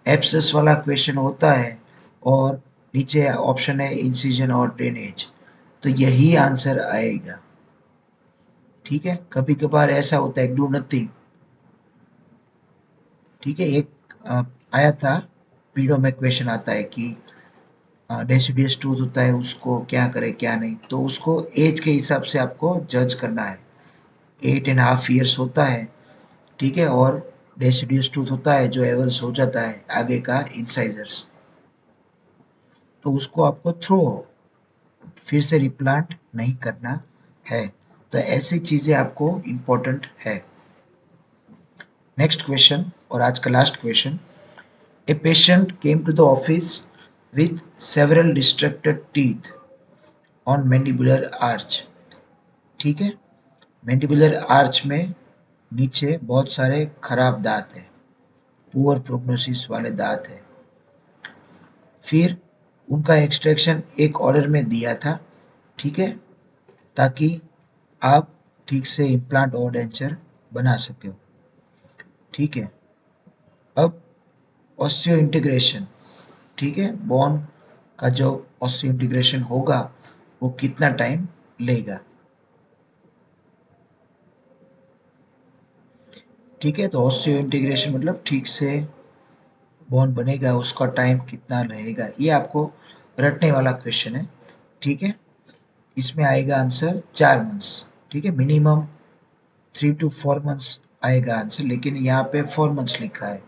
एब्सेस वाला क्वेश्चन होता है और नीचे ऑप्शन है इंसिजन और ड्रेनेज, तो यही आंसर आएगा। ठीक है, कभी कभार ऐसा होता है डू नथिंग। ठीक है, एक आया था पीडो में क्वेश्चन आता है कि डेसिडियस टूथ होता है उसको क्या करे क्या नहीं, तो उसको एज के हिसाब से आपको जज करना है। 8.5 years होता है, ठीक है, और डेसिडियस टूथ होता है जो एवल्स हो जाता है आगे का इंसाइजर्स, तो उसको आपको थ्रो फिर से रिप्लांट नहीं करना है। तो ऐसी चीजें आपको इम्पोर्टेंट है। नेक्स्ट क्वेश्चन और आज का last question. A patient came to the office with several distracted teeth on mandibular arch। ठीक है, मैंडिबुलर आर्च में नीचे बहुत सारे खराब दांत है, पुअर प्रोग्नोसिस वाले दांत है। फिर उनका एक्सट्रैक्शन एक ऑर्डर में दिया था, ठीक है, ताकि आप ठीक से इम्प्लांट और डेंचर बना सके। ठीक है, अब ऑस्टियो इंटीग्रेशन, ठीक है, बोन का जो ऑस्टियो इंटीग्रेशन होगा वो कितना टाइम लेगा। ठीक है, तो ऑस्टियो इंटीग्रेशन मतलब ठीक से बोन बनेगा उसका टाइम कितना रहेगा, ये आपको रटने वाला क्वेश्चन है। ठीक है, इसमें आएगा आंसर 4 मंथ्स। ठीक है, मिनिमम 3 to 4 मंथ्स आएगा आंसर, लेकिन यहाँ पे 4 मंथ्स लिखा है।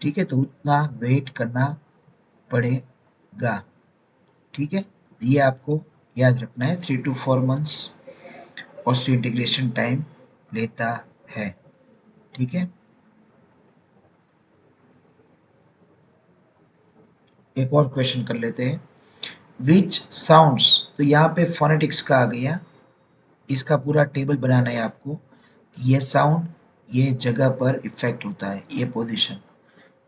ठीक है, तो उतना वेट करना पड़ेगा। ठीक है, ये आपको याद रखना है, 3 to 4 months osteo integration time लेता है। ठीक है, एक और क्वेश्चन कर लेते हैं। विच साउंड्स, तो यहाँ पे फोनेटिक्स का आ गया, इसका पूरा टेबल बनाना है आपको। ये साउंड ये जगह पर इफेक्ट होता है, ये पोजीशन।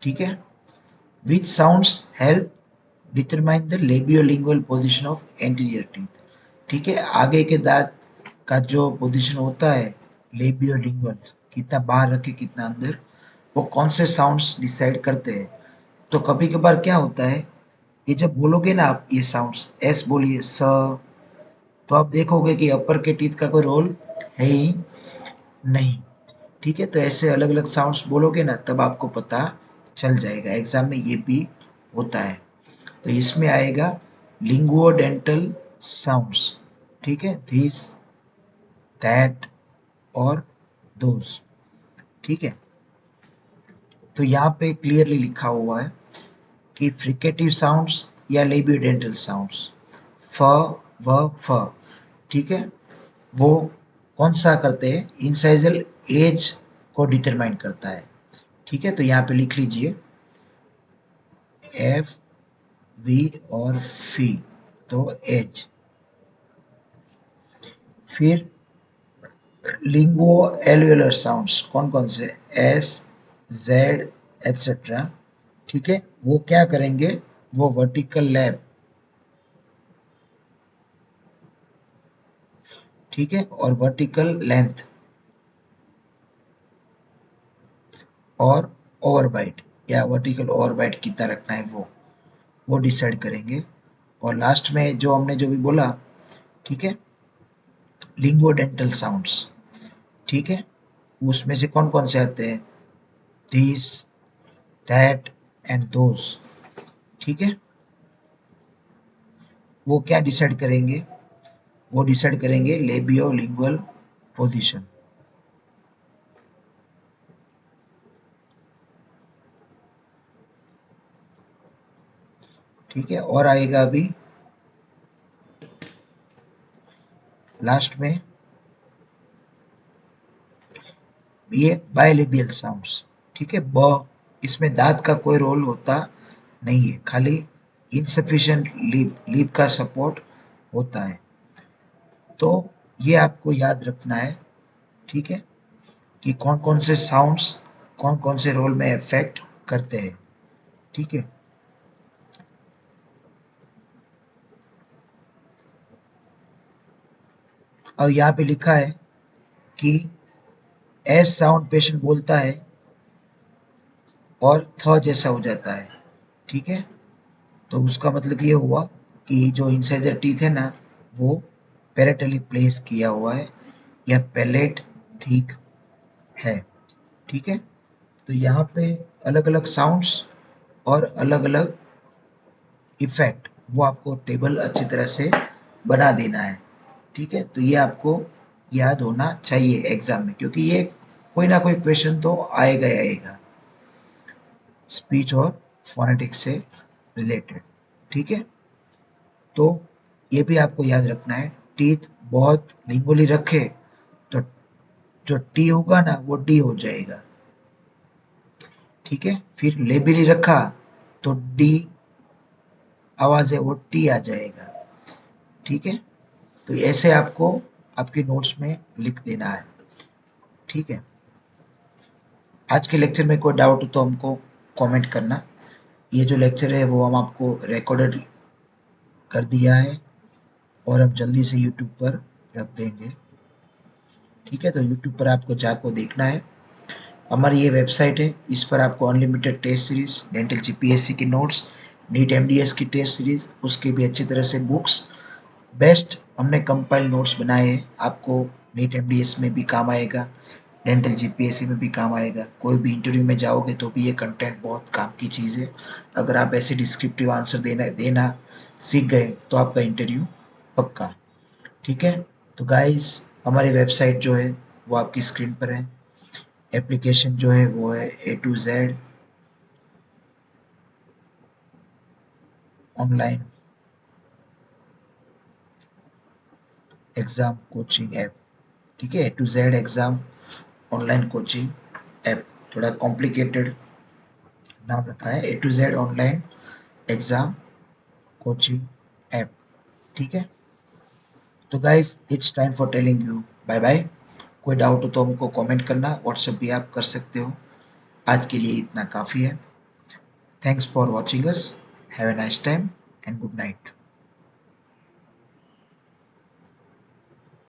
ठीक है, which sounds help determine the labiolingual position of anterior teeth. ठीक है, आगे के दांत का जो पोजीशन होता है लेबियोलिंगुअल, कितना बाहर रखे कितना अंदर, वो कौन से साउंड्स डिसाइड करते हैं। तो कभी कभार क्या होता है, ये जब बोलोगे ना आप ये साउंड्स, एस बोलिए, स, तो आप देखोगे कि अपर के टीथ का कोई रोल है ही नहीं। ठीक है, तो ऐसे अलग अलग साउंड्स बोलोगे ना तब आपको पता चल जाएगा, एग्जाम में ये भी होता है। तो इसमें आएगा लिंगुओडेंटल साउंड्स। ठीक है, दिस, दैट और दोज। ठीक है, तो यहाँ पे क्लियरली लिखा हुआ है कि फ्रिकेटिव साउंड्स या लेबियोडेंटल साउंड्स, फ, व, फ, ठीक है, वो कौन सा करते हैं, इंसाइजल एज को डिटरमाइन करता है। ठीक है, तो यहाँ पे लिख लीजिए एफ, वी और फी, तो एज। फिर लिंगुओ एल्वियोलर साउंड्स कौन कौन से, एस, जेड एटसेट्रा। ठीक है, वो क्या करेंगे, वो वर्टिकल लैब, ठीक है, और वर्टिकल लेंथ और ओवरबाइट या वर्टिकल ओवरबाइट कितना रखना है वो डिसाइड करेंगे। और लास्ट में जो हमने जो भी बोला, ठीक है, लिंगोडेंटल साउंड्स, ठीक है, उसमें से कौन कौन से आते हैं, दिस, दैट एंड दोस। ठीक है, वो क्या डिसाइड करेंगे, वो डिसाइड करेंगे लेबियो लिंगुअल पोजीशन। ठीक है, और आएगा अभी लास्ट में ये बायलेबियल साउंड्स। ठीक है, ब, इसमें दांत का कोई रोल होता नहीं है, खाली इनसफिशिएंट लिप का सपोर्ट होता है। तो ये आपको याद रखना है। ठीक है, कि कौन कौन से साउंड्स कौन कौन से रोल में इफेक्ट करते हैं। ठीक है, और यहाँ पे लिखा है कि एस साउंड पेशेंट बोलता है और थ जैसा हो जाता है। ठीक है, तो उसका मतलब ये हुआ कि जो इंसाइजर टीथ है ना वो पैरेटली प्लेस किया हुआ है, या पैलेट थिक है। ठीक है, तो यहाँ पे अलग अलग साउंड्स और अलग अलग इफेक्ट वो आपको टेबल अच्छी तरह से बना देना है। ठीक है, तो ये आपको याद होना चाहिए एग्जाम में, क्योंकि ये कोई ना कोई क्वेश्चन तो आएगा ही आएगा स्पीच और फोनेटिक्स से रिलेटेड। ठीक है, तो ये भी आपको याद रखना है, टीथ बहुत लिंगुली रखे तो जो टी होगा ना वो डी हो जाएगा। ठीक है, फिर लेबिली रखा तो डी आवाज है वो टी आ जाएगा। ठीक है, तो ऐसे आपको आपके नोट्स में लिख देना है। ठीक है, आज के लेक्चर में कोई डाउट हो तो हमको कमेंट करना। ये जो लेक्चर है वो हम आपको रिकॉर्डेड कर दिया है और हम जल्दी से यूट्यूब पर रख देंगे। ठीक है, तो यूट्यूब पर आपको जाकर देखना है। हमारी ये वेबसाइट है, इस पर आपको unlimited test series, dental GPSC की नोट्स, नीट एमडीएस की टेस्ट सीरीज, उसके भी अच्छी तरह से बुक्स, बेस्ट हमने कंपाइल नोट्स बनाए हैं, आपको नीट एमडीएस में भी काम आएगा, डेंटल जीपीएससी में भी काम आएगा। कोई भी इंटरव्यू में जाओगे तो भी ये कंटेंट बहुत काम की चीज़ है। अगर आप ऐसे डिस्क्रिप्टिव आंसर देना देना सीख गए तो आपका इंटरव्यू पक्का। ठीक है, तो गाइस हमारी वेबसाइट जो है वो आपकी स्क्रीन पर है। एप्लीकेशन जो है वो है A to Z online exam coaching app. ठीक है, A to Z exam online coaching app, थोड़ा कॉम्प्लिकेटेड नाम रखा है, A to Z online exam coaching app. ठीक है, तो guys it's time for telling you bye bye. कोई डाउट हो तो हमको कमेंट करना, व्हाट्सएप भी आप कर सकते हो। आज के लिए इतना काफ़ी है। Thanks for watching us, have a nice time and good night.